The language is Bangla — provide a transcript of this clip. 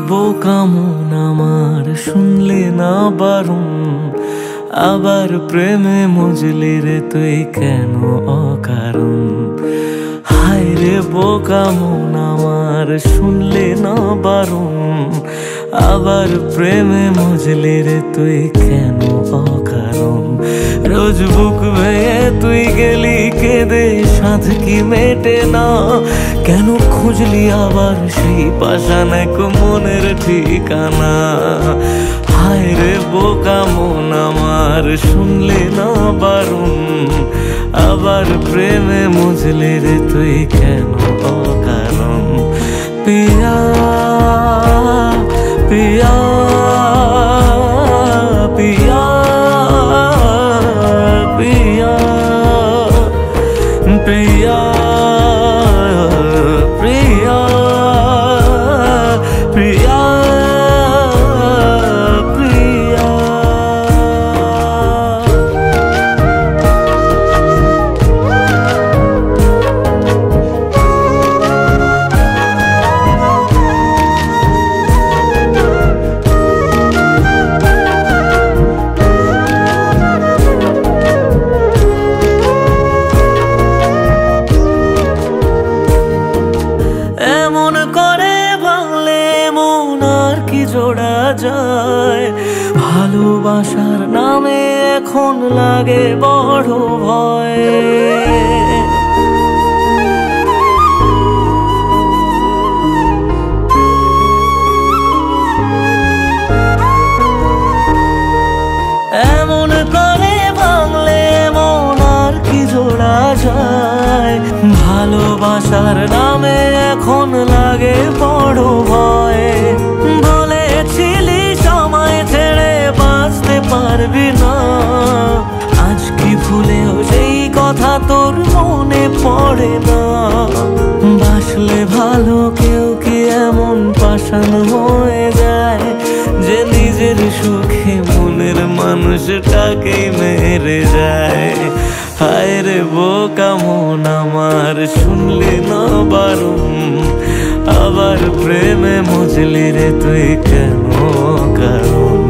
বোকা মন আমার শুনলে না বারণ, আবার প্রেমে মজলি রে তুই কেন অকারণ। হায় রে বোকা মন আমার শুনলে না বারণ, আবার প্রেমে মজলি রে তুই কেন অকারণ। রোজ বুক ভেঙে তুই গেলি কেঁদে সাধ কি মেটে না, কেন খুঁজলি আবার সেই পাষাণ এক মনের ঠিকানা। হায় রে বোকা মন আমার শুনলে না বারণ, আবার প্রেমে মজলে রে তুই কেন অকারণ। পিয়া পিয়া পিয়া পিয়া পিয়া প্রিয়া প্রিয়া প্রিয়া। এমন করে ভাঙলে মন আর কি জোড়া যায়, ভালোবাসার নামে এখন লাগে বড় ভয়। এমন করে ভাঙলে মন আর কি জোড়া যায়, ভালোবাসার নামে এখন লাগে বড় ভয়। বলেছিলি সময় ছেড়ে বাঁচতে পারবি না, আজ কি ভুলেও সেই কথা তোর মনে পড়ে না। বাসলে ভালো কেউ কি এমন পাষাণ হয়ে যায়, যে নিজের সুখে মনের মানুষটাকেই মেরে যায়। হায় রে বোকা মন আমার শুনলে না বারণ, আবার প্রেমে মজলি রে তুই কেন কারণ।